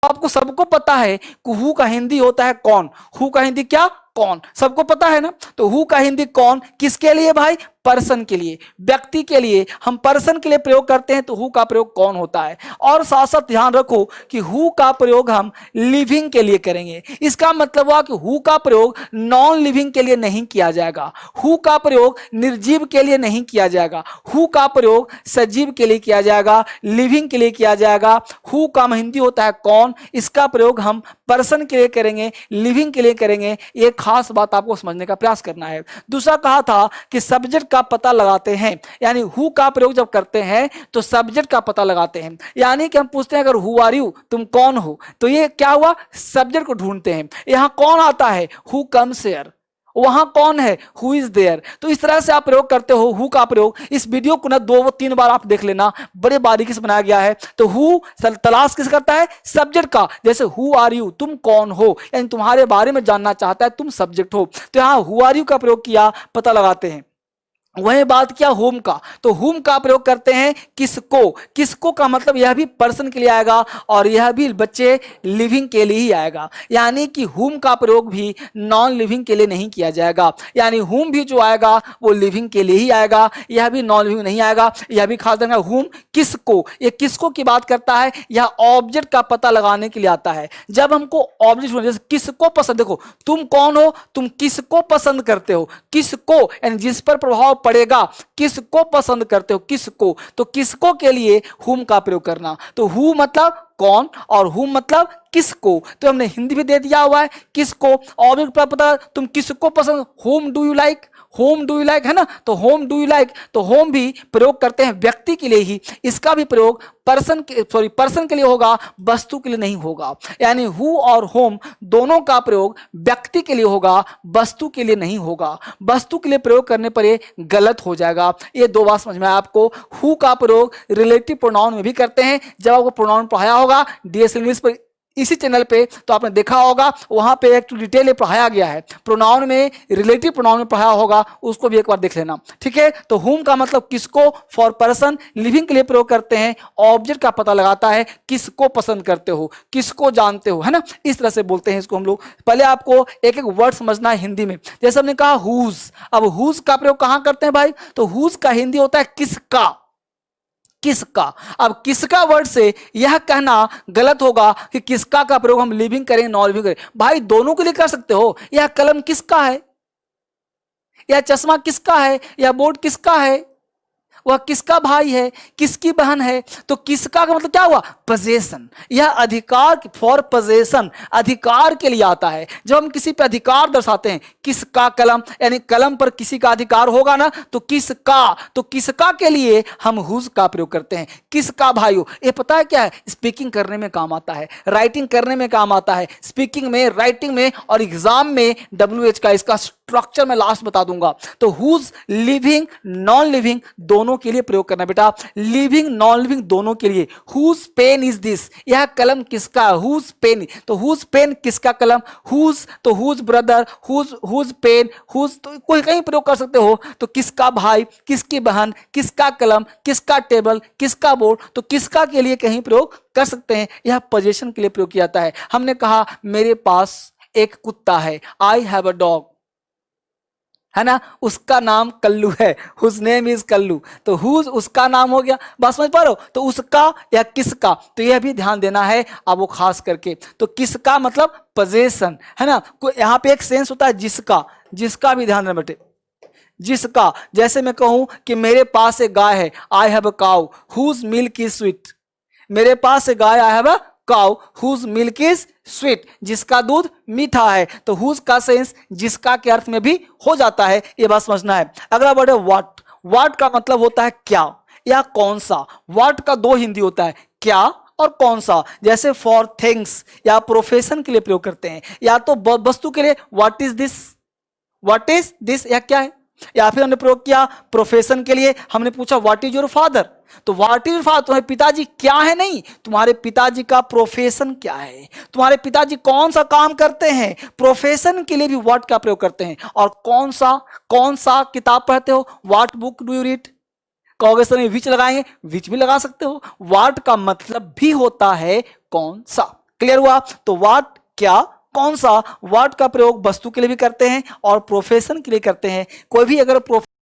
आपको सबको पता है कि हु का हिंदी होता है कौन, हु का हिंदी क्या, कौन, सबको पता है ना। तो हु का हिंदी कौन किसके लिए भाई, पर्सन के लिए, व्यक्ति के लिए। हम पर्सन के लिए प्रयोग करते हैं तो हु का प्रयोग कौन होता है। और साथ साथ ध्यान रखो कि हु का प्रयोग हम लिविंग के लिए करेंगे। इसका मतलब हुआ कि हु का प्रयोग नॉन लिविंग के लिए नहीं किया जाएगा, हु का प्रयोग निर्जीव के लिए नहीं किया जाएगा, हु का प्रयोग सजीव के लिए किया जाएगा, लिविंग के लिए किया जाएगा। हु का हिंदी होता है कौन, इसका प्रयोग हम पर्सन के लिए करेंगे, लिविंग के लिए करेंगे। एक खास बात आपको समझने का प्रयास करना है। दूसरा कहा था कि सब्जेक्ट का पता लगाते हैं, यानी हु का प्रयोग जब करते हैं तो सब्जेक्ट का पता लगाते हैं। यानी कि हम पूछते हैं अगर हु आर यू, तुम कौन हो, तो ये क्या हुआ, सब्जेक्ट को ढूंढते हैं। यहां कौन आता है, हु कम्स हियर, वहां कौन है, हु इज देयर। तो इस तरह से आप प्रयोग करते हो हु का प्रयोग। इस वीडियो को ना 2-3 बार आप देख लेना, बड़े बारीकी से बनाया गया है। तो हु तलाश किस करता है, सब्जेक्ट का। जैसे हु आर यू, तुम कौन हो, यानी तुम्हारे बारे में जानना चाहता है, तुम सब्जेक्ट हो। तो यहां हु आर यू का प्रयोग किया, पता लगाते हैं। वही बात किया होम का, तो होम का प्रयोग करते हैं किसको, किसको का मतलब यह भी पर्सन के लिए आएगा और यह भी बच्चे लिविंग के लिए ही आएगा। यानी कि होम का प्रयोग भी नॉन लिविंग के लिए नहीं किया जाएगा, यानी होम भी जो आएगा वो लिविंग के लिए ही आएगा, यह भी नॉन लिविंग नहीं आएगा। यह भी खास देना, होम किसको, ये किसको की बात करता है, यह ऑब्जेक्ट का पता लगाने के लिए आता है। जब हमको ऑब्जेक्ट, जैसे किसको पसंद, देखो तुम कौन हो, तुम किसको पसंद करते हो, किसको यानी जिस पर प्रभाव पड़ेगा, किसको पसंद करते हो, किसको। तो किसको के लिए हुम का प्रयोग करना। तो हु मतलब कौन और हुम मतलब किसको। तो हमने हिंदी भी दे दिया हुआ है किसको। ऑब्जेक्ट पर पता, तुम किसको पसंद, home do you like, home do you like है ना। तो होम डू यू लाइक, तो होम भी प्रयोग करते हैं व्यक्ति के लिए ही, इसका भी प्रयोग पर्सन के लिए होगा, वस्तु के लिए नहीं होगा। यानी हु और होम दोनों का प्रयोग व्यक्ति के लिए होगा, वस्तु के लिए नहीं होगा। वस्तु के लिए प्रयोग करने पर ये गलत हो जाएगा। ये 2 बात समझ में आया आपको। हु का प्रयोग रिलेटिव प्रोनाउन में भी करते हैं। जब आपको प्रोनाउन पढ़ाया होगा डीएस इंग्लिश पर इसी चैनल पे, तो आपने देखा होगा वहां पे एक डिटेल में पढ़ाया गया है, प्रोनाउन में, रिलेटिव प्रोनाउन में पढ़ाया होगा, उसको भी एक बार देख लेना, ठीक है। तो हुम का मतलब किसको, फॉर पर्सन, लिविंग के लिए प्रयोग करते हैं। ऑब्जेक्ट का पता लगाता है, किसको पसंद करते हो, किसको जानते हो, है ना, इस तरह से बोलते हैं इसको हम लोग। पहले आपको एक एक वर्ड समझना है हिंदी में। जैसे हमने कहा हुज, अब हुज का प्रयोग कहां करते हैं भाई, तो हुज का हिंदी होता है किसका, किसका। अब किसका वर्ड से यह कहना गलत होगा कि किसका का प्रयोग हम लिविंग करें नॉन लिविंग करें। भाई दोनों के लिए कर सकते हो। यह कलम किसका है, यह चश्मा किसका है, यह बोर्ड किसका है, वह किसका भाई है, किसकी बहन है। तो किसका का मतलब क्या हुआ, पोजेशन। यह अधिकार, फॉर पोजेशन, अधिकार के लिए आता है। जब हम किसी पे अधिकार दर्शाते हैं, किसका कलम, यानी कलम पर किसी का अधिकार होगा ना, तो किसका, तो किसका के लिए हम हुज का प्रयोग करते हैं। किसका भाई हो, ये पता है क्या है, स्पीकिंग करने में काम आता है, राइटिंग करने में काम आता है, स्पीकिंग में, राइटिंग में और एग्जाम में WH का इसका स्ट्रक्चर मैं लास्ट बता दूंगा। तो हुज लिविंग नॉन लिविंग दोनों के लिए प्रयोग करना बेटा, लिविंग नॉन लिविंग दोनों के लिए। हुज पेन इज दिस, यह कलम किसका, हुज पेन, तो हुज पेन किसका कलम, हुज, तो whose brother, whose pen, whose, तो कोई कहीं प्रयोग कर सकते हो। तो किसका भाई, किसकी बहन, किसका कलम, किसका टेबल, किसका बोर्ड, तो किसका के लिए कहीं प्रयोग कर सकते हैं। यह पोजीशन के लिए प्रयोग किया जाता है। हमने कहा मेरे पास एक कुत्ता है, आई हैव अ डॉग, है ना, उसका नाम कल्लू है, हुज नेम इज कल्लू। तो हुज उसका नाम हो गया, बात समझ पा रहे हो। तो उसका या किसका, तो यह भी ध्यान देना है अब वो खास करके। तो किसका मतलब पोजेशन, है ना। यहाँ पे एक सेंस होता है जिसका, जिसका भी ध्यान रहे बेटे, जिसका। जैसे मैं कहूं कि मेरे पास एक गाय है, I have a cow whose milk is sweet. मेरे पास एक गाय, I have a cow whose milk is sweet, जिसका दूध मीठा है। तो हुज का सेंस जिसका के अर्थ में भी हो जाता है, ये बात समझना है। अगला वर्ड है व्हाट। व्हाट का मतलब होता है क्या या कौन सा। व्हाट का 2 हिंदी होता है, क्या और कौन सा। जैसे फॉर थिंग्स या प्रोफेशन के लिए प्रयोग करते हैं, या तो वस्तु के लिए what is this, what is this, या क्या है। या फिर हमने प्रयोग किया प्रोफेशन के लिए, हमने पूछा व्हाट इज योर फादर, तो व्हाट इज फादर, तुम्हारे पिताजी क्या है, नहीं, तुम्हारे पिताजी का प्रोफेशन क्या है, तुम्हारे पिताजी कौन सा काम करते हैं। प्रोफेशन के लिए भी व्हाट का प्रयोग करते हैं। और कौन सा किताब पढ़ते हो, what book do you read. कहोगे सर विच लगाएंगे, विच भी लगा सकते हो। व्हाट का मतलब भी होता है कौन सा, क्लियर हुआ? तो व्हाट क्या, कौन सा, व्हाट का प्रयोग वस्तु के लिए भी करते हैं और प्रोफेशन के लिए करते हैं। कोई भी अगर